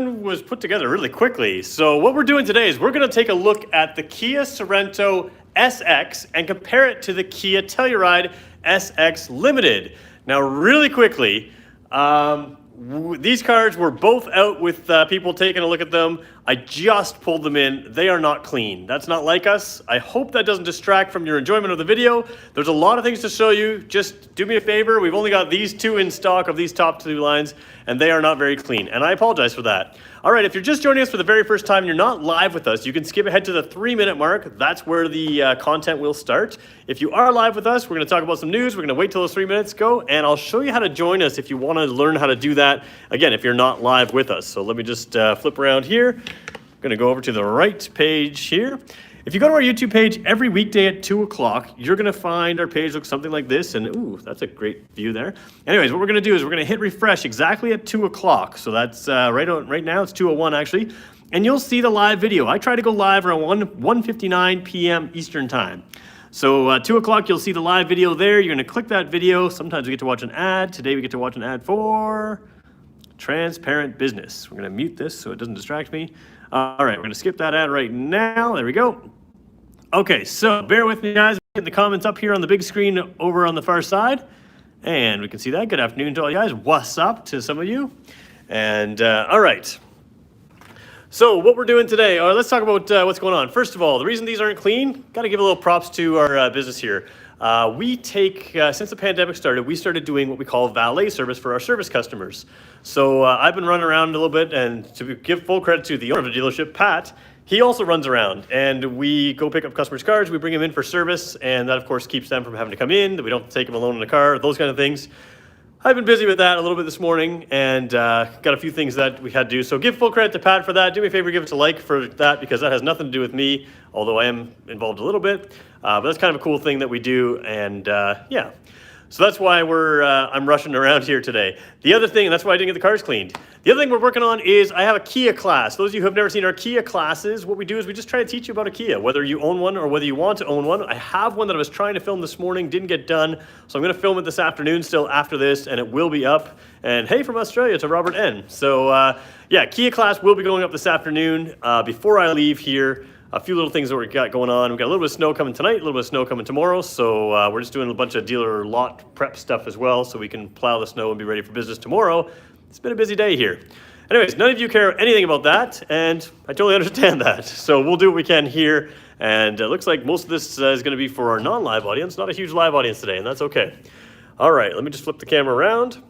was put together really quickly. So what we're doing today is we're going to take a look at the Kia Sorento SX and compare it to the Kia Telluride SX Limited. Now, really quickly, these cars were both out with people taking a look at them. I just pulled them in. They are not clean. That's not like us. I hope that doesn't distract from your enjoyment of the video. There's a lot of things to show you. Just do me a favor. We've only got these two in stock of these top two lines, and they are not very clean, and I apologize for that. All right, if you're just joining us for the very first time and you're not live with us, you can skip ahead to the 3-minute mark. That's where the content will start. If you are live with us, we're going to talk about some news. We're going to wait till those 3 minutes go, and I'll show you how to join us if you want to learn how to do that. Again, if you're not live with us. So let me just flip around here. I'm going to go over to the right page here. If you go to our YouTube page every weekday at 2 o'clock, you're going to find our page looks something like this. And ooh, that's a great view there. Anyways, what we're going to do is we're going to hit refresh exactly at 2 o'clock. So that's right now, it's 2:01 actually. And you'll see the live video. I try to go live around 1:59 p.m. Eastern time. So 2 o'clock, you'll see the live video there. You're going to click that video. Sometimes we get to watch an ad. Today we get to watch an ad for transparent business. We're going to mute this so it doesn't distract me. All right, we're going to skip that ad right now. There we go. Okay, so bear with me, guys. Get the comments up here on the big screen over on the far side. And we can see that. Good afternoon to all you guys. What's up to some of you? And all right. So what we're doing today, let's talk about what's going on. First of all, the reason these aren't clean, got to give a little props to our business here. We take, since the pandemic started, we started doing what we call valet service for our service customers. So I've been running around a little bit, and to give full credit to the owner of the dealership, Pat, he also runs around, and we go pick up customers' cars, we bring them in for service, and that of course keeps them from having to come in, that we don't have to take them alone in the car, those kind of things. I've been busy with that a little bit this morning, and got a few things that we had to do. So give full credit to Pat for that. Do me a favor, give us a like for that, because that has nothing to do with me, although I am involved a little bit. But that's kind of a cool thing that we do, and yeah. So that's why I'm rushing around here today. The other thing, and that's why I didn't get the cars cleaned. The other thing we're working on is I have a Kia class. Those of you who have never seen our Kia classes, what we do is we just try to teach you about a Kia, whether you own one or whether you want to own one. I have one that I was trying to film this morning, didn't get done. So I'm going to film it this afternoon still after this, and it will be up. And hey, from Australia to Robert N. So yeah, Kia class will be going up this afternoon. Before I leave here, a few little things that we got going on. We've got a little bit of snow coming tonight, a little bit of snow coming tomorrow. So we're just doing a bunch of dealer lot prep stuff as well, so we can plow the snow and be ready for business tomorrow. It's been a busy day here. Anyways, none of you care anything about that, and I totally understand that. So we'll do what we can here. And it looks like most of this is going to be for our non-live audience, not a huge live audience today, and that's okay. All right, let me just flip the camera around.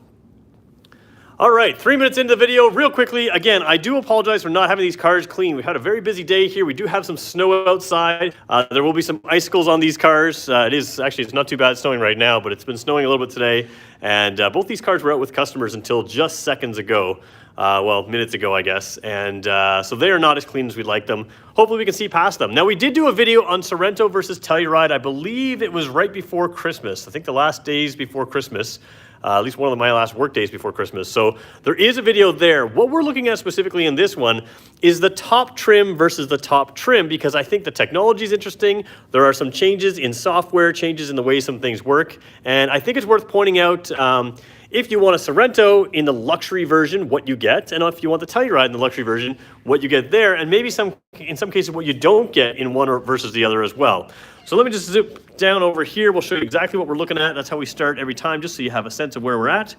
All right, 3 minutes into the video, real quickly. Again, I do apologize for not having these cars clean. We had a very busy day here. We do have some snow outside. There will be some icicles on these cars. It's not too bad snowing right now, but it's been snowing a little bit today. And both these cars were out with customers until just seconds ago. Well, minutes ago, I guess. And so they are not as clean as we'd like them. Hopefully we can see past them. Now, we did do a video on Sorento versus Telluride. I believe it was right before Christmas. I think the last days before Christmas. At least one of my last work days before Christmas. So there is a video there. What we're looking at specifically in this one is the top trim versus the top trim, because I think the technology is interesting. There are some changes in software, changes in the way some things work. And I think it's worth pointing out if you want a Sorento in the luxury version, what you get, and if you want the Telluride in the luxury version, what you get there, and maybe in some cases what you don't get in one versus the other as well. So let me just zoom down over here. We'll show you exactly what we're looking at. That's how we start every time, just so you have a sense of where we're at.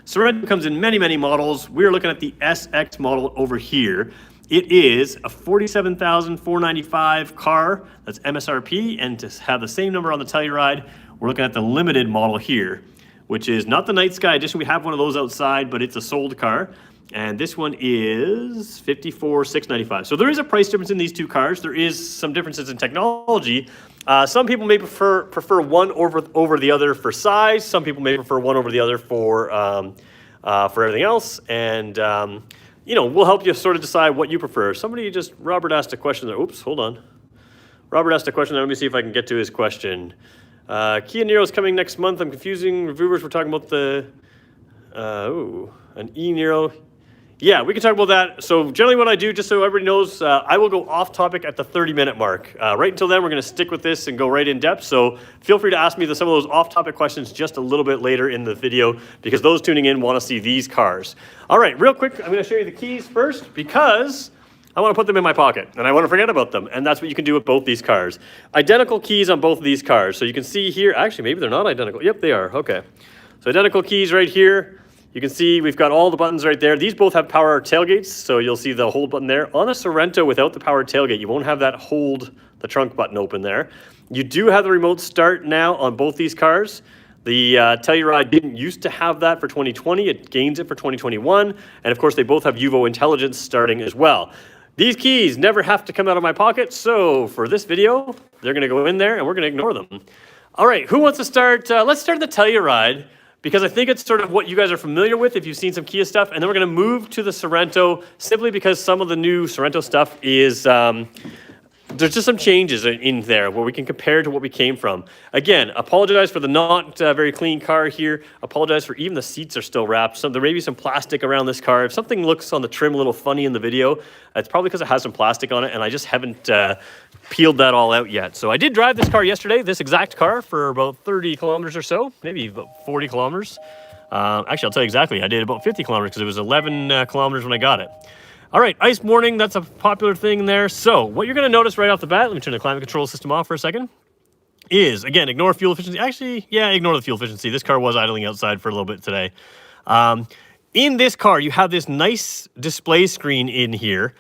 Sorento comes in many, many models. We're looking at the SX model over here. It is a $47,495 car. That's MSRP. And to have the same number on the Telluride, we're looking at the limited model here, which is not the Night Sky Edition. We have one of those outside, but it's a sold car. And this one is $54,695. So there is a price difference in these two cars. There is some differences in technology. Some people may prefer one over the other for size. Some people may prefer one over the other for everything else. And we'll help you sort of decide what you prefer. Robert asked a question there. Oops, hold on. Robert asked a question there. Let me see if I can get to his question. Kia Niro is coming next month. I'm confusing reviewers. We're talking about an e-Niro. Yeah, we can talk about that. So generally what I do, just so everybody knows, I will go off topic at the 30-minute mark. Right until then, we're going to stick with this and go right in depth. So feel free to ask me some of those off-topic questions just a little bit later in the video, because those tuning in want to see these cars. All right, real quick, I'm going to show you the keys first, because I want to put them in my pocket and I want to forget about them. And that's what you can do with both these cars. Identical keys on both of these cars. So you can see here, actually, maybe they're not identical. Yep, they are. Okay. So identical keys right here. You can see we've got all the buttons right there. These both have power tailgates, so you'll see the hold button there. On a Sorento without the power tailgate, you won't have that hold the trunk button open there. You do have the remote start now on both these cars. The Telluride didn't used to have that for 2020. It gains it for 2021. And of course, they both have Uvo Intelligence starting as well. These keys never have to come out of my pocket, so for this video, they're gonna go in there and we're gonna ignore them. All right, who wants to start? Let's start the Telluride, because I think it's sort of what you guys are familiar with if you've seen some Kia stuff, and then we're gonna move to the Sorento, simply because some of the new Sorento stuff is, there's just some changes in there where we can compare to what we came from. Again, apologize for the not very clean car here. Apologize for even the seats are still wrapped. There may be some plastic around this car. If something looks on the trim a little funny in the video, it's probably because it has some plastic on it, and I just haven't peeled that all out yet. So I did drive this car yesterday, this exact car, for about 30 kilometers or so, maybe about 40 kilometers. Actually, I'll tell you exactly. I did about 50 kilometers because it was 11 kilometers when I got it. All right, ice warning, that's a popular thing there. So what you're gonna notice right off the bat, let me turn the climate control system off for a second, is, again, ignore fuel efficiency. Actually, yeah, ignore the fuel efficiency. This car was idling outside for a little bit today. In this car, you have this nice display screen in here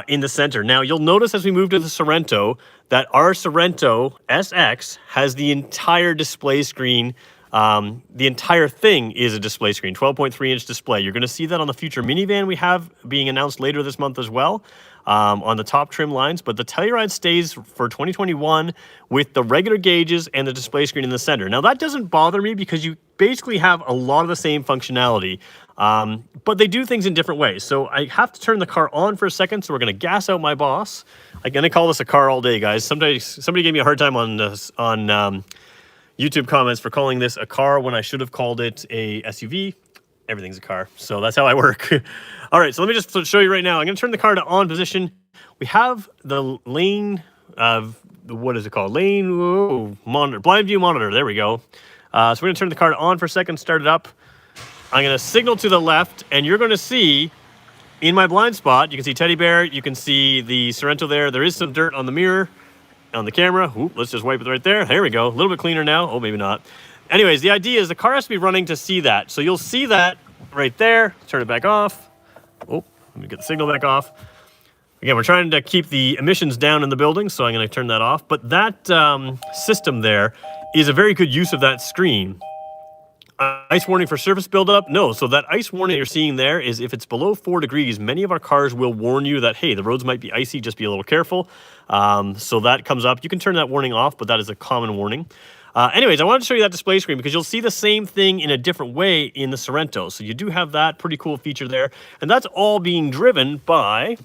in the center. Now, you'll notice as we move to the Sorento that our Sorento SX has the entire display screen. The entire thing is a display screen, 12.3-inch display. You're going to see that on the future minivan we have being announced later this month as well, on the top trim lines. But the Telluride stays for 2021 with the regular gauges and the display screen in the center. Now, that doesn't bother me because you basically have a lot of the same functionality, but they do things in different ways. So I have to turn the car on for a second, so we're going to gas out my boss. I'm going to call this a car all day, guys. Somebody gave me a hard time on YouTube comments for calling this a car when I should have called it a SUV. Everything's a car, so that's how I work. All right, so let me just show you right now. I'm going to turn the car to on position. We have the lane, what is it called? Lane monitor, blind view monitor. There we go. So we're going to turn the car to on for a second, start it up. I'm going to signal to the left, and you're going to see in my blind spot, you can see Teddy Bear, you can see the Sorento there. There is some dirt on the mirror. On the camera. Ooh, let's just wipe it right there. There we go. A little bit cleaner now. Oh, maybe not. Anyways, the idea is the car has to be running to see that. So you'll see that right there. Turn it back off. Oh, let me get the signal back off. Again, we're trying to keep the emissions down in the building, so I'm going to turn that off. But that system there is a very good use of that screen. Ice warning for surface buildup? No. So that ice warning you're seeing there is if it's below 4 degrees, many of our cars will warn you that, hey, the roads might be icy, just be a little careful. So that comes up. You can turn that warning off, but that is a common warning. Anyways, I wanted to show you that display screen because you'll see the same thing in a different way in the Sorento. So you do have that pretty cool feature there. And that's all being driven by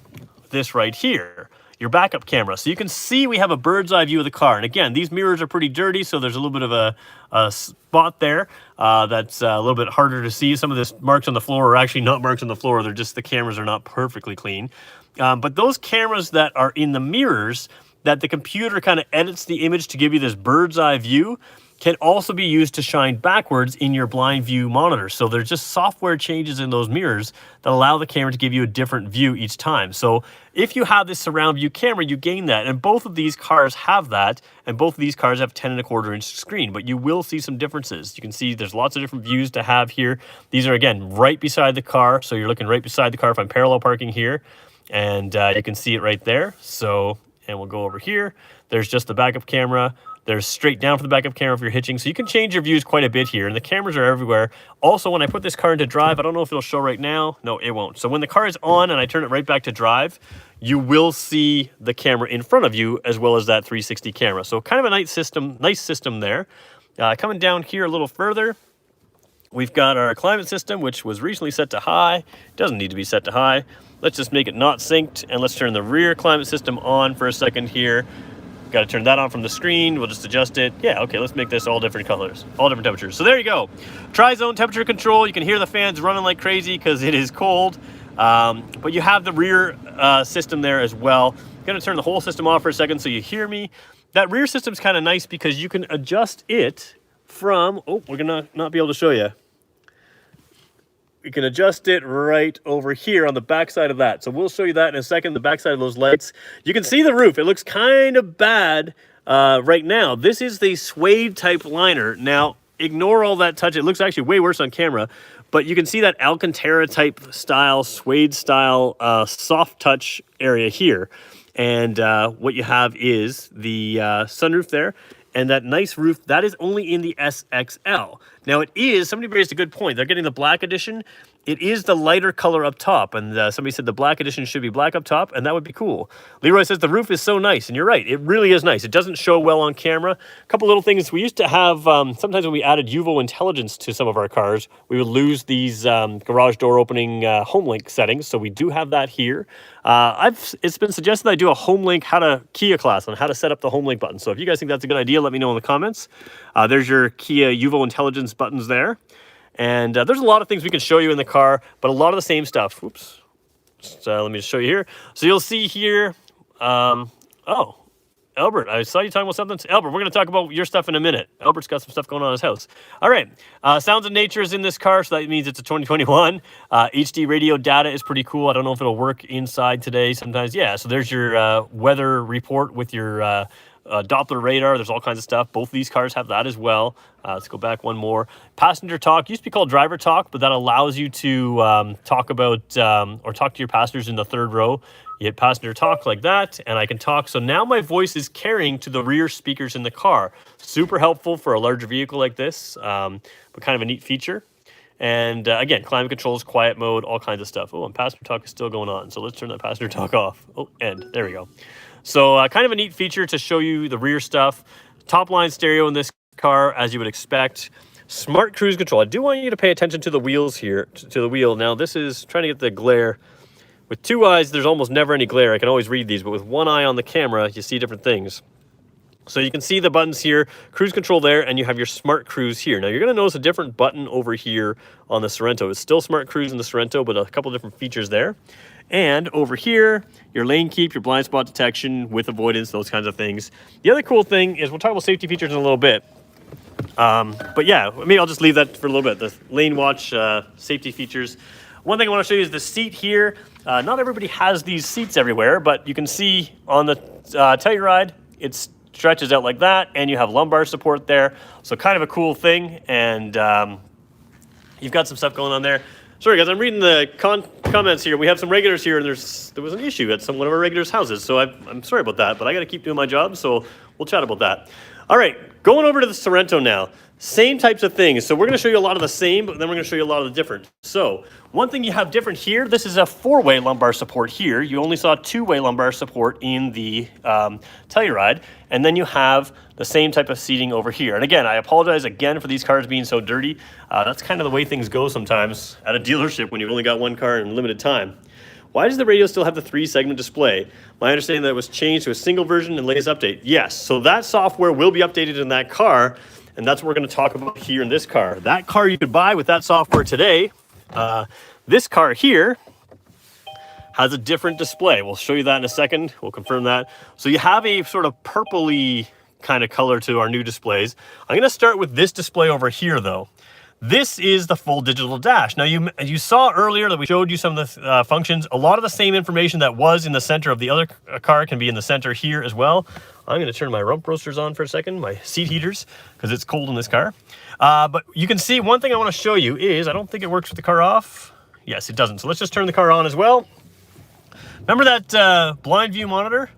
this right here, your backup camera. So you can see we have a bird's eye view of the car. And again, these mirrors are pretty dirty, so there's a little bit of a spot there that's a little bit harder to see. Some of this marks on the floor are actually not marks on the floor. They're just the cameras are not perfectly clean. But those cameras that are in the mirrors that the computer kind of edits the image to give you this bird's eye view can also be used to shine backwards in your blind view monitor. So there's just software changes in those mirrors that allow the camera to give you a different view each time. So if you have this surround view camera, you gain that. And both of these cars have that. And both of these cars have 10.25-inch screen, but you will see some differences. You can see there's lots of different views to have here. These are, again, right beside the car. So you're looking right beside the car if I'm parallel parking here. And you can see it right there. So, and we'll go over here. There's just the backup camera. There's straight down for the backup camera if you're hitching. So you can change your views quite a bit here. And the cameras are everywhere. Also, when I put this car into drive, I don't know if it'll show right now. No, it won't. So when the car is on and I turn it right back to drive, you will see the camera in front of you as well as that 360 camera. So kind of a nice system there. Coming down here a little further, we've got our climate system, which was recently set to high. Doesn't need to be set to high. Let's just make it not synced. And let's turn the rear climate system on for a second here. Got to turn that on from the screen. We'll just adjust it. Yeah, okay, let's make this all different colors, all different temperatures. So there you go. Tri-zone temperature control. You can hear the fans running like crazy because it is cold. But you have the rear system there as well. I'm going to turn the whole system off for a second so you hear me. That rear system's kind of nice because you can adjust it from, oh, we're going to not be able to show you. You can adjust it right over here on the back side of that. So we'll show you that in a second, the back side of those lights. You can see the roof. It looks kind of bad right now. This is the suede type liner. Now, ignore all that touch. It looks actually way worse on camera. But you can see that Alcantara type style, suede style, soft touch area here. And what you have is the sunroof there. And that nice roof, that is only in the SXL. Now it is, somebody raised a good point. They're getting the black edition. It is the lighter color up top. And somebody said the black edition should be black up top, and that would be cool. Leroy says the roof is so nice. And you're right, it really is nice. It doesn't show well on camera. A couple little things. We used to have, sometimes when we added UVO intelligence to some of our cars, we would lose these garage door opening home link settings. So we do have that here. It's been suggested that I do a home link Kia class on how to set up the home link button. So if you guys think that's a good idea, let me know in the comments. There's your Kia UVO intelligence buttons there. And there's a lot of things we can show you in the car, but a lot of the same stuff. Oops. Let me just show you here. So you'll see here, oh, Albert, I saw you talking about something. Albert, we're going to talk about your stuff in a minute. Albert's got some stuff going on in his house. All right. Sounds of Nature is in this car, so that means it's a 2021. HD radio data is pretty cool. I don't know if it'll work inside today sometimes. Yeah, so there's your weather report with your Doppler radar. There's all kinds of stuff. Both of these cars have that as well. Let's go back one more. Passenger talk used to be called driver talk, but that allows you to talk about or talk to your passengers in the third row. You hit passenger talk like that, and I can talk. So now my voice is carrying to the rear speakers in the car. Super helpful for a larger vehicle like this, but kind of a neat feature. And again, climate controls, quiet mode, all kinds of stuff. Oh, and passenger talk is still going on. So let's turn that passenger talk off. Oh, end. There we go. So kind of a neat feature to show you the rear stuff. Top line stereo in this car, as you would expect. Smart cruise control. I do want you to pay attention to the wheels here, to the wheel. Now this is trying to get the glare. With two eyes, there's almost never any glare. I can always read these, but with one eye on the camera, you see different things. So you can see the buttons here, cruise control there, and you have your smart cruise here. Now you're going to notice a different button over here on the Sorento. It's still smart cruise in the Sorento, but a couple different features there. And over here, your lane keep, your blind spot detection with avoidance, those kinds of things. The other cool thing is we'll talk about safety features in a little bit. But yeah, maybe I'll just leave that for a little bit. The lane watch, safety features. One thing I want to show you is the seat here. Not everybody has these seats everywhere, but you can see on the Telluride, it stretches out like that, and you have lumbar support there. So kind of a cool thing, and you've got some stuff going on there. Sorry guys, I'm reading the comments here. We have some regulars here, and there was an issue at one of our regulars' houses, so I'm sorry about that, but I got to keep doing my job, so we'll chat about that. All right, going over to the Sorento now. Same types of things. So we're going to show you a lot of the same, but then we're going to show you a lot of the different. So one thing you have different here, this is a four-way lumbar support here. You only saw two-way lumbar support in the Telluride, and then you have the same type of seating over here. And again, I apologize again for these cars being so dirty. That's kind of the way things go sometimes at a dealership when you've only got one car in limited time. Why does the radio still have the 3-segment display? My understanding that it was changed to a single version and latest update. Yes, so that software will be updated in that car, and that's what we're going to talk about here in this car. That car you could buy with that software today. This car here has a different display. We'll show you that in a second. We'll confirm that. So you have a sort of purpley kind of color to our new displays. I'm going to start with this display over here, though. This is the full digital dash. Now, you saw earlier that we showed you some of the functions. A lot of the same information that was in the center of the other car can be in the center here as well. I'm going to turn my rump roasters on for a second, my seat heaters, because it's cold in this car. But you can see one thing I want to show you is, I don't think it works with the car off. Yes, it doesn't. So let's just turn the car on as well. Remember that blind view monitor?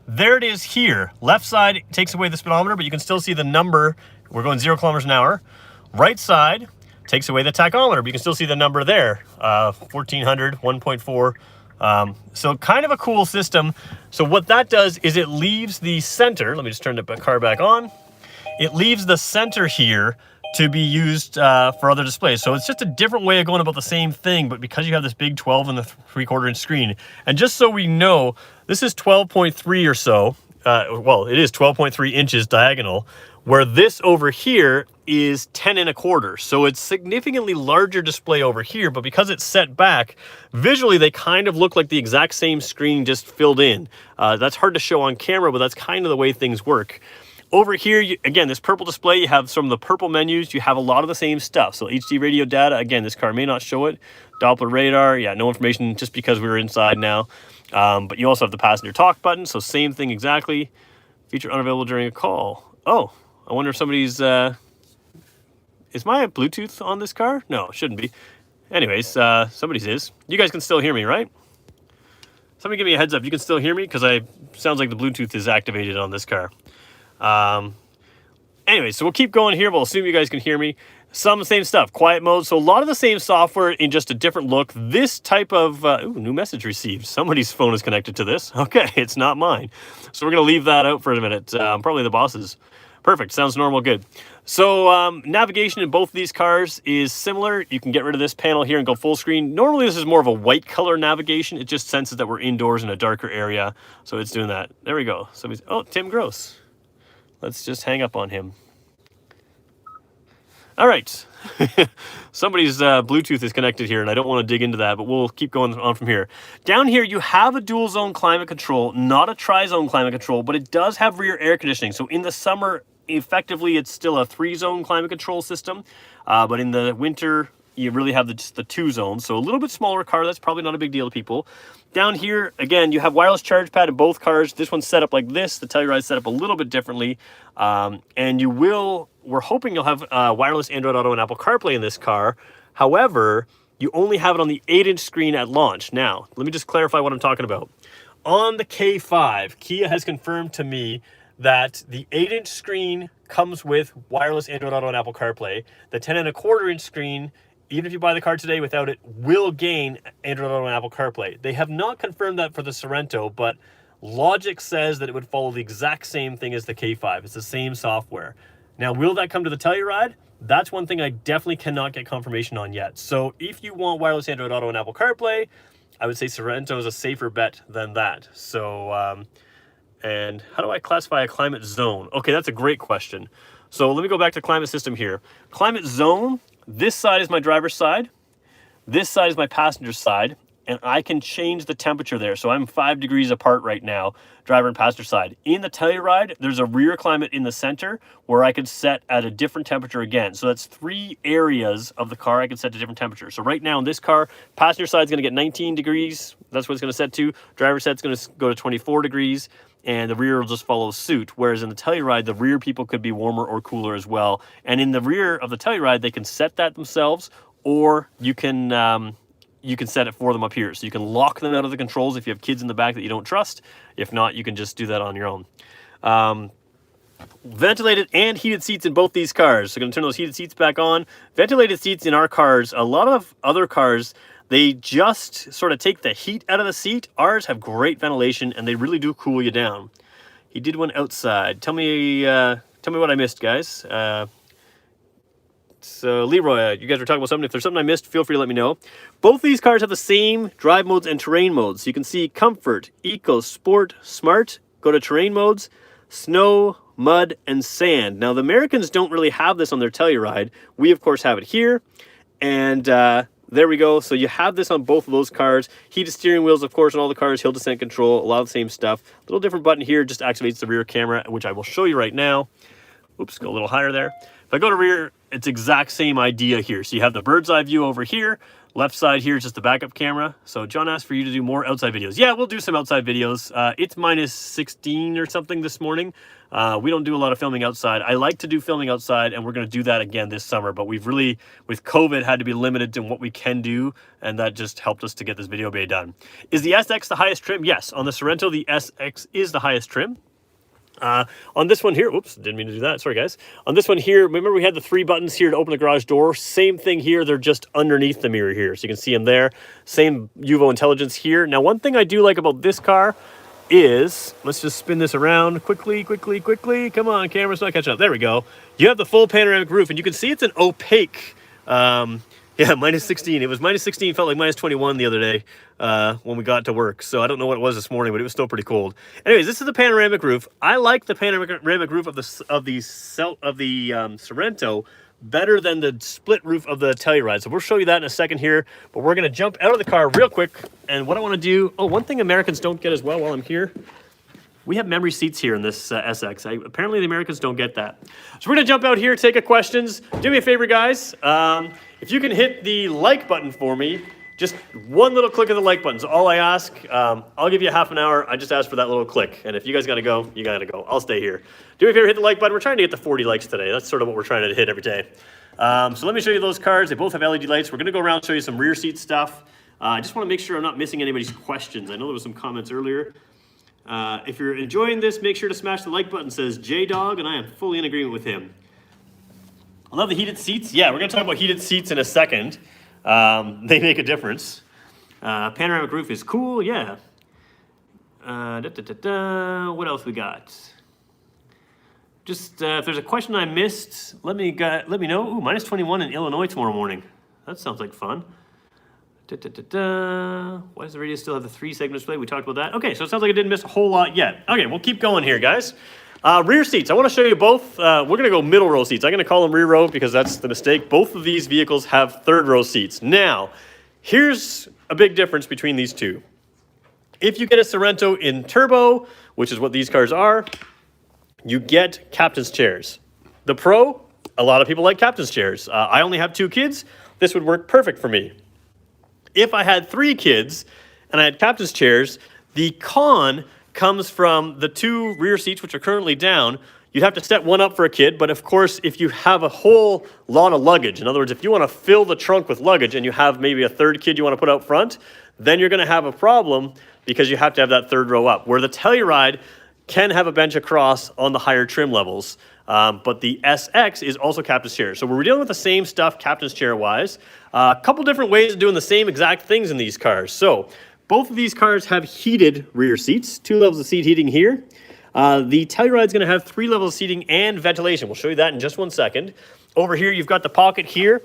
There it is here. Left side takes away the speedometer, but you can still see the number. We're going 0 kilometers an hour. Right side takes away the tachometer, but you can still see the number there, 1400, 1.4. So kind of a cool system. So what that does is it leaves the center, let me just turn the car back on. It leaves the center here to be used for other displays. So it's just a different way of going about the same thing, but because you have this big 12 and the 3/4 inch screen. And just so we know, this is 12.3 or so. Well, it is 12.3 inches diagonal, where this over here is 10 1/4. So it's significantly larger display over here, but because it's set back, visually they kind of look like the exact same screen just filled in. That's hard to show on camera, but that's kind of the way things work. Over here, again, this purple display, you have some of the purple menus. You have a lot of the same stuff. So HD radio data, again, this car may not show it. Doppler radar, yeah, no information just because we're inside now. But you also have the passenger talk button, so same thing exactly. Feature unavailable during a call. Oh, I wonder if somebody's... Is my Bluetooth on this car? No, it shouldn't be. Anyways, somebody's is. You guys can still hear me, right? Somebody give me a heads up. You can still hear me? Because sounds like the Bluetooth is activated on this car. Anyway, so we'll keep going here. We'll assume you guys can hear me. Some of the same stuff. Quiet mode. So a lot of the same software in just a different look. This type of... ooh, new message received. Somebody's phone is connected to this. Okay, it's not mine. So we're going to leave that out for a minute. Probably the boss's. Perfect. Sounds normal. Good. So navigation in both of these cars is similar. You can get rid of this panel here and go full screen. Normally this is more of a white color navigation. It just senses that we're indoors in a darker area. So it's doing that. There we go. Oh, Tim Gross. Let's just hang up on him. All right. Somebody's Bluetooth is connected here, and I don't want to dig into that, but we'll keep going on from here. Down here, you have a dual zone climate control, not a tri-zone climate control, but it does have rear air conditioning. So in the summer, effectively, it's still a 3-zone climate control system, but in the winter, you really have just the 2 zones. So a little bit smaller car, that's probably not a big deal to people. Down here, again, you have wireless charge pad in both cars. This one's set up like this. The Telluride is set up a little bit differently. And we're hoping you'll have wireless Android Auto and Apple CarPlay in this car. However, you only have it on the 8-inch screen at launch. Now, let me just clarify what I'm talking about. On the K5, Kia has confirmed to me that the 8-inch screen comes with wireless Android Auto and Apple CarPlay. The 10 1/4-inch screen, even if you buy the car today without it, will gain Android Auto and Apple CarPlay. They have not confirmed that for the Sorento, but logic says that it would follow the exact same thing as the K5. It's the same software. Now, will that come to the Telluride? That's one thing I definitely cannot get confirmation on yet. So if you want wireless Android Auto and Apple CarPlay, I would say Sorento is a safer bet than that. So, and how do I classify a climate zone? Okay, that's a great question. So let me go back to climate system here. Climate zone, this side is my driver's side. This side is my passenger side. And I can change the temperature there. So I'm 5 degrees apart right now, driver and passenger side. In the Telluride, there's a rear climate in the center where I could set at a different temperature again. So that's 3 areas of the car I can set to different temperatures. So right now in this car, passenger side is going to get 19 degrees. That's what it's going to set to. Driver side's going to go to 24 degrees. And the rear will just follow suit. Whereas in the Telluride, the rear people could be warmer or cooler as well. And in the rear of the Telluride, they can set that themselves, or you can set it for them up here. So you can lock them out of the controls if you have kids in the back that you don't trust. If not, you can just do that on your own. Ventilated and heated seats in both these cars. So I'm going to turn those heated seats back on. Ventilated seats in our cars, a lot of other cars, they just sort of take the heat out of the seat. Ours have great ventilation, and they really do cool you down. He did one outside. Tell me what I missed, guys. So Leroy, you guys were talking about something. If there's something I missed, feel free to let me know. Both these cars have the same drive modes and terrain modes. So you can see Comfort, Eco, Sport, Smart. Go to terrain modes, Snow, Mud, and Sand. Now, the Americans don't really have this on their Telluride. We, of course, have it here. And there we go. So you have this on both of those cars. Heated steering wheels, of course, on all the cars. Hill descent control, a lot of the same stuff. A little different button here just activates the rear camera, which I will show you right now. Oops, go a little higher there. If I go to rear, it's exact same idea here. So you have the bird's eye view over here. Left side here is just the backup camera. So John asked for you to do more outside videos. Yeah, we'll do some outside videos. It's minus 16 or something this morning. We don't do a lot of filming outside. I like to do filming outside, and we're going to do that again this summer. But we've really, with COVID, had to be limited to what we can do, and that just helped us to get this video bay done. Is the SX the highest trim? Yes, on the Sorento, the SX is the highest trim. On this one here, oops, didn't mean to do that. Sorry, guys. On this one here, remember we had the 3 buttons here to open the garage door. Same thing here. They're just underneath the mirror here. So you can see them there. Same UVO intelligence here. Now, one thing I do like about this car is, let's just spin this around quickly. Come on, camera's not catching up. There we go. You have the full panoramic roof, and you can see it's an opaque Yeah, minus 16. It was minus 16, felt like minus 21 the other day when we got to work. So I don't know what it was this morning, but it was still pretty cold. Anyways, this is the panoramic roof. I like the panoramic roof of the Sorento better than the split roof of the Telluride. So we'll show you that in a second here, but we're going to jump out of the car real quick. And what I want to do, one thing Americans don't get as well while I'm here, we have memory seats here in this SX. Apparently the Americans don't get that. So we're gonna jump out here, take questions. Do me a favor, guys. If you can hit the like button for me, just one little click of the like button is all I ask. I'll give you half an hour. I just ask for that little click. And if you guys gotta go, you gotta go. I'll stay here. Do me a favor, hit the like button. We're trying to get to 40 likes today. That's sort of what we're trying to hit every day. So let me show you those cars. They both have LED lights. We're gonna go around and show you some rear seat stuff. I just wanna make sure I'm not missing anybody's questions. I know there was some comments earlier. If you're enjoying this, make sure to smash the like button. It says J-Dog, and I am fully in agreement with him. I love the heated seats. Yeah, we're going to talk about heated seats in a second. They make a difference. Panoramic roof is cool, yeah. What else we got? Just if there's a question I missed, let me know. Ooh, minus 21 in Illinois tomorrow morning. That sounds like fun. Why does the radio still have the 3-segment display? We talked about that. Okay, so it sounds like I didn't miss a whole lot yet. Okay, we'll keep going here, guys. Rear seats. I want to show you both. We're going to go middle row seats. I'm going to call them rear row because that's the mistake. Both of these vehicles have third row seats. Now, here's a big difference between these two. If you get a Sorento in turbo, which is what these cars are, you get captain's chairs. The Pro, a lot of people like captain's chairs. I only have 2 kids. This would work perfect for me. If I had 3 kids and I had captain's chairs, the con comes from the 2 rear seats, which are currently down. You'd have to set one up for a kid, but of course, if you have a whole lot of luggage, in other words, if you want to fill the trunk with luggage and you have maybe a 3rd kid you want to put out front, then you're going to have a problem because you have to have that 3rd row up. Where the Telluride can have a bench across on the higher trim levels, but the SX is also captain's chair. So we're dealing with the same stuff captain's chair-wise. A couple different ways of doing the same exact things in these cars. So both of these cars have heated rear seats, 2 levels of seat heating here. The Telluride is going to have 3 levels of seating and ventilation. We'll show you that in just one second. Over here, you've got the pocket here,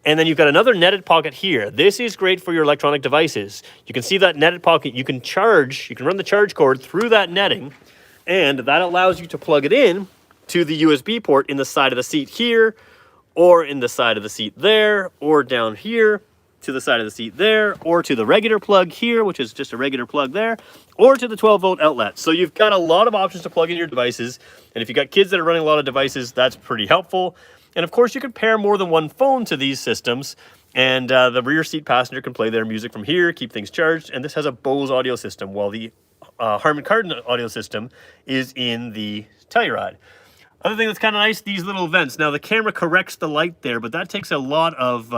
and then you've got another netted pocket here. This is great for your electronic devices. You can see that netted pocket. You can run the charge cord through that netting, and that allows you to plug it in to the USB port in the side of the seat here, or in the side of the seat there, or down here to the side of the seat there, or to the regular plug here, which is just a regular plug there, or to the 12-volt outlet. So you've got a lot of options to plug in your devices, and if you've got kids that are running a lot of devices, that's pretty helpful. And of course, you can pair more than one phone to these systems, and the rear seat passenger can play their music from here, keep things charged, and this has a Bose audio system, while the Harman Kardon audio system is in the Telluride. Other thing that's kind of nice, these little vents. Now the camera corrects the light there, but that takes a lot of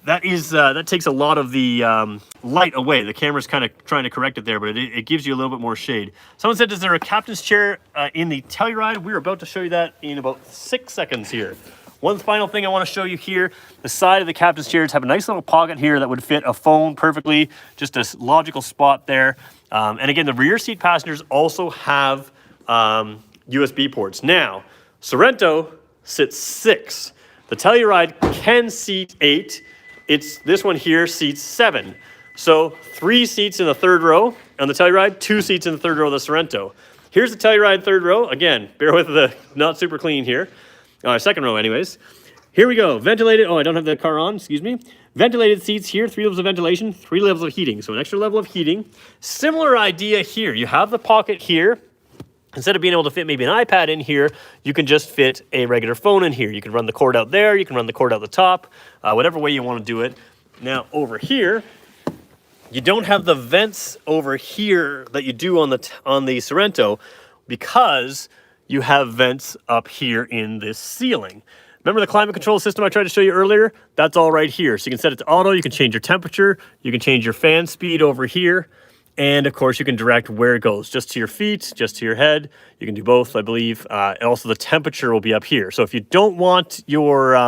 that takes a lot of the light away. The camera's kind of trying to correct it there, but it gives you a little bit more shade. Someone said, is there a captain's chair in the Telluride? We're about to show you that in about 6 seconds here. One final thing I want to show you here, the side of the captain's chairs have a nice little pocket here that would fit a phone perfectly, just a logical spot there. And again, the rear seat passengers also have USB ports. Now, Sorento sits 6. The Telluride can seat 8. This one here seats 7. So 3 seats in the 3rd row on the Telluride, 2 seats in the 3rd row of the Sorento. Here's the Telluride 3rd row. Again, bear with the not super clean here. 2nd row anyways. Here we go. Ventilated. Oh, I don't have the car on. Excuse me. Ventilated seats here. 3 levels of ventilation, 3 levels of heating. So an extra level of heating. Similar idea here. You have the pocket here. Instead of being able to fit maybe an iPad in here, you can just fit a regular phone in here. You can run the cord out there. You can run the cord out the top, whatever way you want to do it. Now, over here, you don't have the vents over here that you do on the Sorento because you have vents up here in this ceiling. Remember the climate control system I tried to show you earlier? That's all right here. So you can set it to auto. You can change your temperature. You can change your fan speed over here. And of course, you can direct where it goes, just to your feet, just to your head. You can do both, I believe. And also the temperature will be up here. So if you don't want your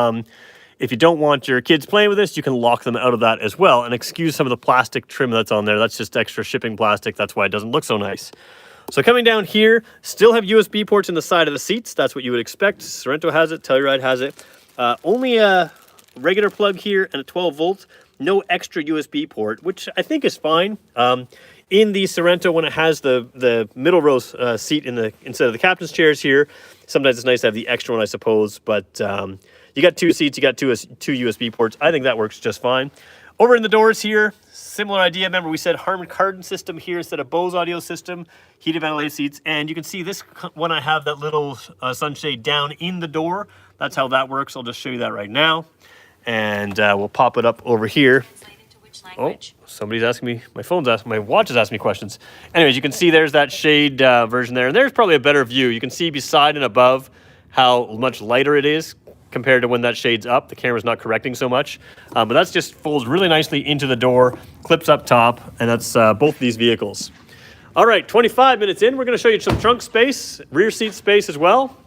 kids playing with this, you can lock them out of that as well. And excuse some of the plastic trim that's on there. That's just extra shipping plastic. That's why it doesn't look so nice. So coming down here, still have USB ports in the side of the seats. That's what you would expect. Sorento has it, Telluride has it. Only a regular plug here and a 12 volt, no extra USB port, which I think is fine. In the Sorento, when it has the middle row seat instead of the captain's chairs here, sometimes it's nice to have the extra one, I suppose. But you got 2 seats, you got two USB ports. I think that works just fine. Over in the doors here, similar idea. Remember, we said Harman Kardon system here instead of Bose audio system, heated ventilated seats. And you can see this when I have that little sunshade down in the door. That's how that works. I'll just show you that right now. And we'll pop it up over here. Oh, somebody's asking me, my watch is asking me questions. Anyways, you can see there's that shade version there. And there's probably a better view. You can see beside and above how much lighter it is compared to when that shade's up. The camera's not correcting so much. But that's just folds really nicely into the door, clips up top, and that's both these vehicles. All right, 25 minutes in, we're gonna show you some trunk space, rear seat space as well.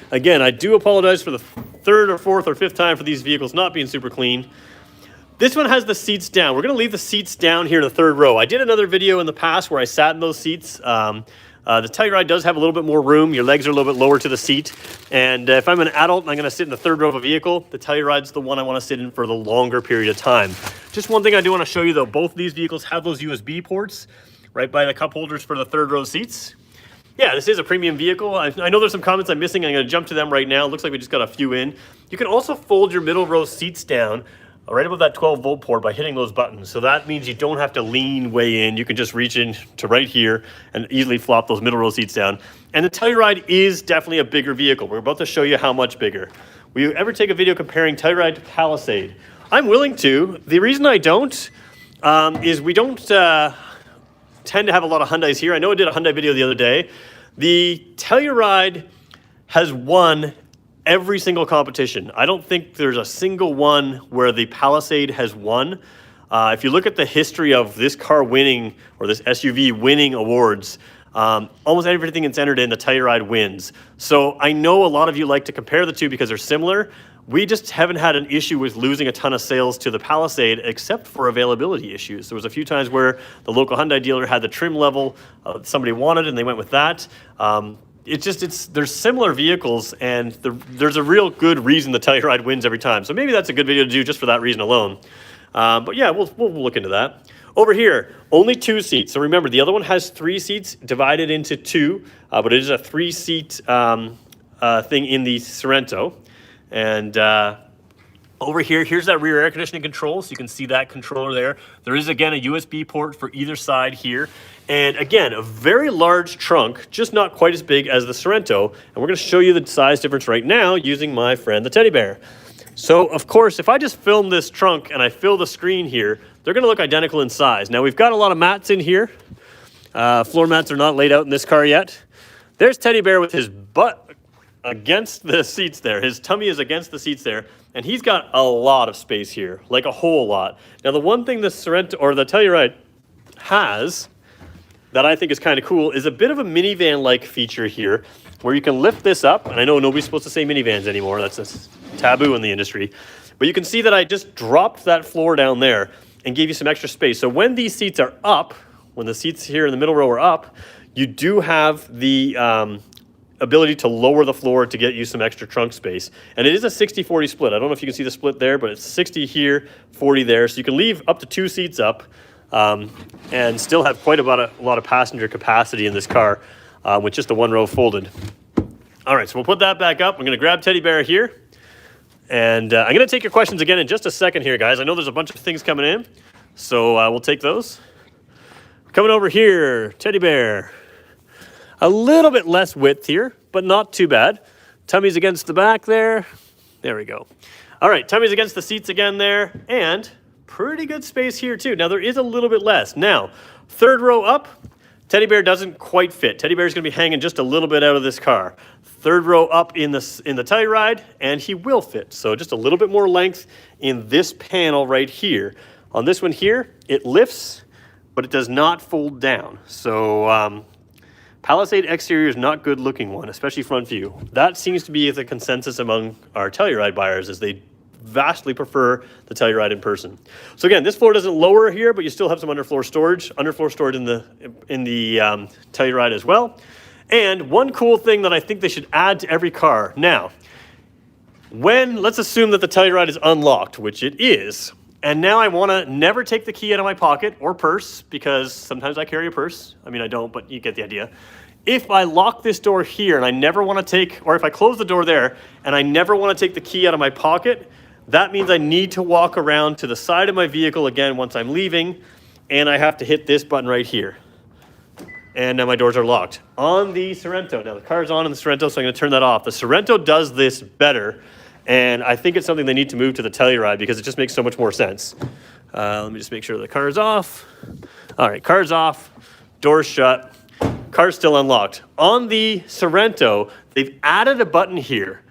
Again, I do apologize for the third or fourth or fifth time for these vehicles not being super clean. This one has the seats down. We're gonna leave the seats down here in the third row. I did another video in the past where I sat in those seats. The Telluride does have a little bit more room. Your legs are a little bit lower to the seat. And if I'm an adult and I'm gonna sit in the third row of a vehicle, the Telluride's the one I wanna sit in for the longer period of time. Just one thing I do wanna show you though, both of these vehicles have those USB ports right by the cup holders for the third row seats. Yeah, this is a premium vehicle. I know there's some comments I'm missing. I'm gonna jump to them right now. It looks like we just got a few in. You can also fold your middle row seats down right above that 12 volt port by hitting those buttons. So that means you don't have to lean way in. You can just reach in to right here and easily flop those middle row seats down. And the Telluride is definitely a bigger vehicle. We're about to show you how much bigger. Will you ever take a video comparing Telluride to Palisade? I'm willing to. The reason I don't is we don't tend to have a lot of Hyundais here. I know I did a Hyundai video the other day. The Telluride has won every single competition. I don't think there's a single one where the Palisade has won. If you look at the history of this car winning, or this SUV winning awards, almost everything it's entered in, the Telluride wins. So I know a lot of you like to compare the two because they're similar. We just haven't had an issue with losing a ton of sales to the Palisade except for availability issues. There was a few times where the local Hyundai dealer had the trim level somebody wanted and they went with that. There's similar vehicles, and there's a real good reason the Telluride wins every time. So maybe that's a good video to do just for that reason alone. But yeah, we'll look into that. Over here, only 2 seats. So remember, the other one has 3 seats divided into 2, but it is a 3-seat thing in the Sorento. And over here, here's that rear air conditioning control. So you can see that controller there. There is, again, a USB port for either side here. And again, a very large trunk, just not quite as big as the Sorento. And we're gonna show you the size difference right now using my friend, the teddy bear. So of course, if I just film this trunk and I fill the screen here, they're gonna look identical in size. Now we've got a lot of mats in here. Floor mats are not laid out in this car yet. There's Teddy Bear with his butt against the seats there. His tummy is against the seats there. And he's got a lot of space here, like a whole lot. Now the one thing the Sorento, or the Telluride has that I think is kind of cool is a bit of a minivan-like feature here where you can lift this up. And I know nobody's supposed to say minivans anymore. That's a taboo in the industry. But you can see that I just dropped that floor down there and gave you some extra space. So when these seats are up, when the seats here in the middle row are up, you do have the ability to lower the floor to get you some extra trunk space. And it is a 60-40 split. I don't know if you can see the split there, but it's 60 here, 40 there. So you can leave up to 2 seats up and still have quite a lot of passenger capacity in this car with just the one row folded. All right, so we'll put that back up. I'm gonna grab Teddy Bear here. And I'm gonna take your questions again in just a second here, guys. I know there's a bunch of things coming in, so we'll take those. Coming over here, Teddy Bear. A little bit less width here, but not too bad. Tummy's against the back there. There we go. All right, tummy's against the seats again there, and pretty good space here too. Now there is a little bit less. Now, third row up, Teddy Bear doesn't quite fit. Teddy Bear's gonna be hanging just a little bit out of this car. Third row up in the Telluride, and he will fit. So just a little bit more length in this panel right here. On this one here, it lifts, but it does not fold down. So Palisade exterior is not good looking one, especially front view. That seems to be the consensus among our Telluride buyers, is they vastly prefer the Telluride in person. So again, this floor doesn't lower here, but you still have some underfloor storage in the Telluride as well. And one cool thing that I think they should add to every car. Now, let's assume that the Telluride is unlocked, which it is, and now I want to never take the key out of my pocket or purse, because sometimes I carry a purse. I mean, I don't, but you get the idea. If I lock this door here and I never want to take, or if I close the door there and I never want to take the key out of my pocket, that means I need to walk around to the side of my vehicle again once I'm leaving, and I have to hit this button right here. And now my doors are locked. On the Sorento, now the car's on in the Sorento, so I'm going to turn that off. The Sorento does this better, and I think it's something they need to move to the Telluride because it just makes so much more sense. Let me just make sure the car's off. All right, car's off, door's shut, car's still unlocked. On the Sorento, they've added a button here.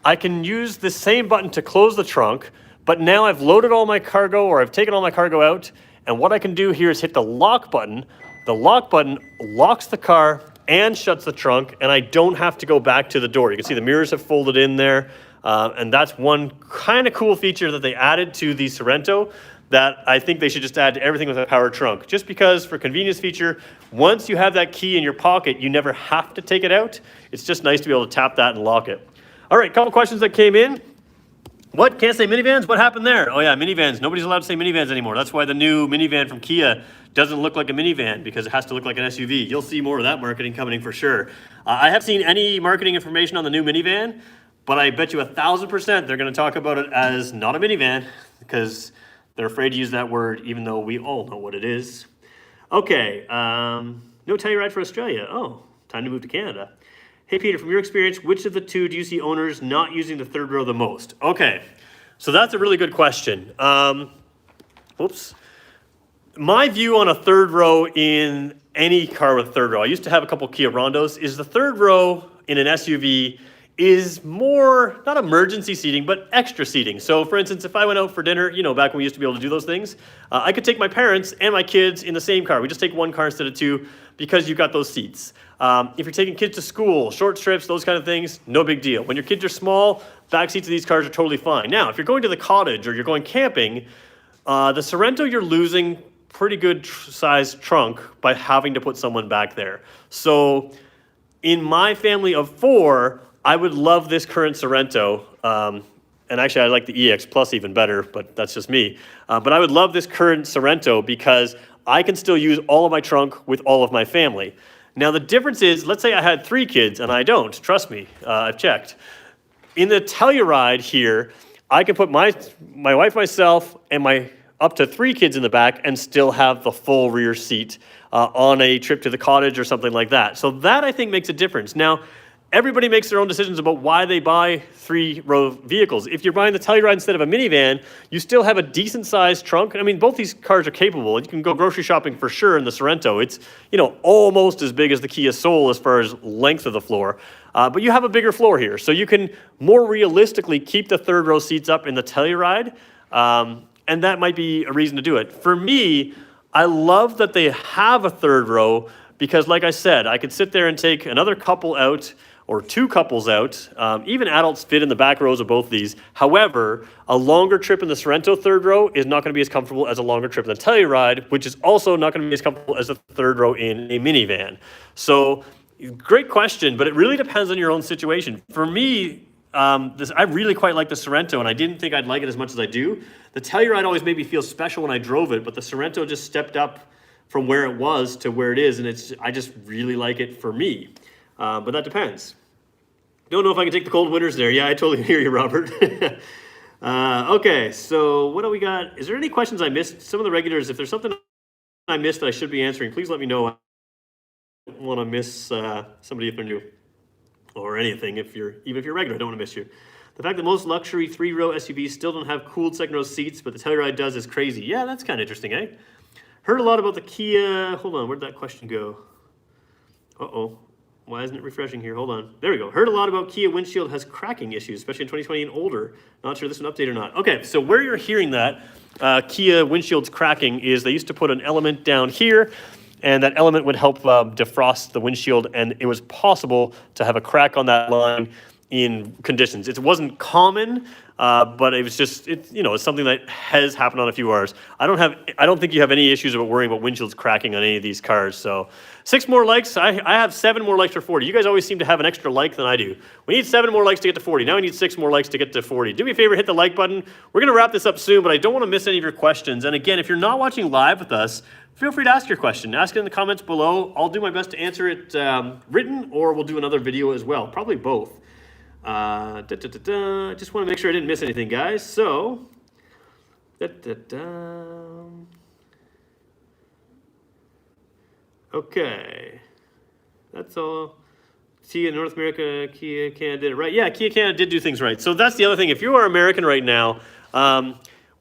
I can use the same button to close the trunk, but now I've loaded all my cargo, or I've taken all my cargo out, and what I can do here is hit the lock button. The lock button locks the car and shuts the trunk, and I don't have to go back to the door. You can see the mirrors have folded in there, and that's one kind of cool feature that they added to the Sorento that I think they should just add to everything with a power trunk. Just because, for convenience feature, once you have that key in your pocket, you never have to take it out. It's just nice to be able to tap that and lock it. All right, couple questions that came in. What, can't say minivans? What happened there? Oh yeah, minivans. Nobody's allowed to say minivans anymore. That's why the new minivan from Kia doesn't look like a minivan, because it has to look like an SUV. You'll see more of that marketing coming for sure. I haven't seen any marketing information on the new minivan, but I bet you 1,000% they're gonna talk about it as not a minivan, because they're afraid to use that word, even though we all know what it is. Okay, no Telluride for Australia. Oh, time to move to Canada. Hey Peter, from your experience, which of the two do you see owners not using the third row the most? Okay, so that's a really good question. Oops. My view on a third row in any car with a third row, I used to have a couple Kia Rondos, is the third row in an SUV is more, not emergency seating, but extra seating. So for instance, if I went out for dinner, you know, back when we used to be able to do those things, I could take my parents and my kids in the same car. We just take one car instead of two because you've got those seats. If you're taking kids to school, short trips, those kind of things, no big deal. When your kids are small, back seats of these cars are totally fine. Now, if you're going to the cottage or you're going camping, the Sorento, you're losing pretty good sized trunk by having to put someone back there. So in my family of four, I would love this current Sorento, and actually I like the EX Plus even better, but that's just me. But I would love this current Sorento because I can still use all of my trunk with all of my family. Now the difference is, let's say I had 3 kids, and I don't, trust me, I've checked. In the Telluride here, I can put my wife, myself, and my up to 3 kids in the back and still have the full rear seat on a trip to the cottage or something like that. So that I think makes a difference. Now, everybody makes their own decisions about why they buy 3-row vehicles. If you're buying the Telluride instead of a minivan, you still have a decent sized trunk. I mean, both these cars are capable. You can go grocery shopping for sure in the Sorento. It's, you know, almost as big as the Kia Soul as far as length of the floor. But you have a bigger floor here. So you can more realistically keep the 3rd-row seats up in the Telluride. And that might be a reason to do it. For me, I love that they have a 3rd row because, like I said, I could sit there and take another couple out or 2 couples out. Even adults fit in the back rows of both these. However, a longer trip in the Sorento 3rd row is not going to be as comfortable as a longer trip in the Telluride, which is also not going to be as comfortable as the 3rd row in a minivan. So, great question, but it really depends on your own situation. For me, I really quite like the Sorento, and I didn't think I'd like it as much as I do. The Telluride always made me feel special when I drove it, but the Sorento just stepped up from where it was to where it is, and I just really like it for me. But that depends. Don't know if I can take the cold winters there. Yeah, I totally hear you, Robert. Okay, so what do we got? Is there any questions I missed? Some of the regulars, if there's something I missed that I should be answering, please let me know. I don't want to miss somebody if they're new. Or anything, even if you're regular, I don't want to miss you. The fact that most luxury 3-row SUVs still don't have cooled 2nd-row seats, but the Telluride does is crazy. Yeah, that's kind of interesting, eh? Heard a lot about the Kia. Hold on, where'd that question go? Uh-oh. Why isn't it refreshing here? Hold on. There we go. Heard a lot about Kia windshield has cracking issues, especially in 2020 and older. Not sure this is an update or not. Okay, so where you're hearing that, Kia windshield's cracking is they used to put an element down here, and that element would help defrost the windshield, and it was possible to have a crack on that line in conditions. It wasn't common, but it was just, it's something that has happened on a few cars. I don't think you have any issues about worrying about windshields cracking on any of these cars. So 6 more likes. I have 7 more likes for 40. You guys always seem to have an extra like than I do. We need 7 more likes to get to 40. Now we need 6 more likes to get to 40. Do me a favor, hit the like button. We're going to wrap this up soon, but I don't want to miss any of your questions. And again, if you're not watching live with us, feel free to ask your question. Ask it in the comments below. I'll do my best to answer it written, or we'll do another video as well. Probably both. Just want to make sure I didn't miss anything, guys. So, okay, that's all. Kia North America, Kia Canada did it right. Yeah, Kia Canada did do things right. So that's the other thing. If you are American right now,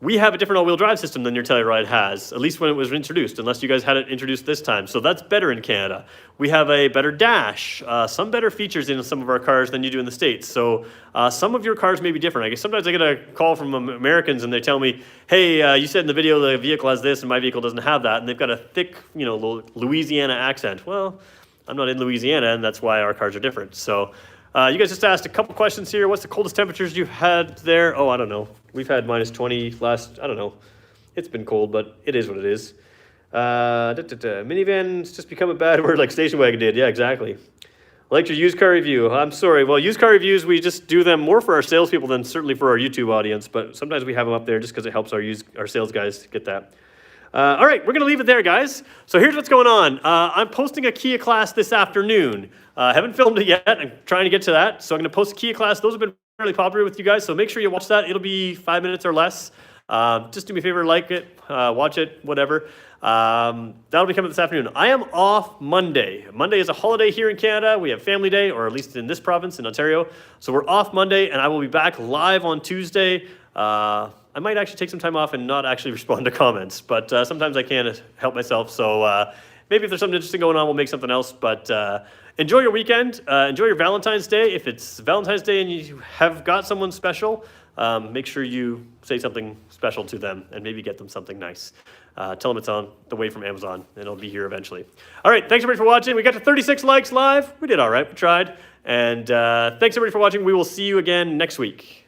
we have a different all-wheel drive system than your Telluride has, at least when it was introduced, unless you guys had it introduced this time. So that's better in Canada. We have a better dash, some better features in some of our cars than you do in the States. So some of your cars may be different. I guess sometimes I get a call from Americans and they tell me, hey, you said in the video the vehicle has this and my vehicle doesn't have that. And they've got a thick, Louisiana accent. Well, I'm not in Louisiana, and that's why our cars are different. So you guys just asked a couple questions here. What's the coldest temperatures you've had there? Oh, I don't know. We've had minus 20 I don't know. It's been cold, but it is what it is. Minivan's just become a bad word like station wagon did. Yeah, exactly. I liked your used car review. I'm sorry. Well, used car reviews, we just do them more for our salespeople than certainly for our YouTube audience, but sometimes we have them up there just because it helps our sales guys get that. All right, we're going to leave it there, guys. So here's what's going on. I'm posting a Kia class this afternoon. I haven't filmed it yet. I'm trying to get to that. So I'm going to post a Kia class. Those have been fairly popular with you guys, so make sure you watch that. It'll be 5 minutes or less. Just do me a favor, like it, watch it, whatever. That'll be coming this afternoon. I am off Monday. Monday is a holiday here in Canada. We have Family Day, or at least in this province, in Ontario. So we're off Monday, and I will be back live on Tuesday. I might actually take some time off and not actually respond to comments, but sometimes I can't help myself. So maybe if there's something interesting going on, we'll make something else. But enjoy your weekend. Enjoy your Valentine's Day. If it's Valentine's Day and you have got someone special, make sure you say something special to them and maybe get them something nice. Tell them it's on the way from Amazon, and it'll be here eventually. All right, thanks everybody for watching. We got to 36 likes live. We did all right. We tried. And thanks everybody for watching. We will see you again next week.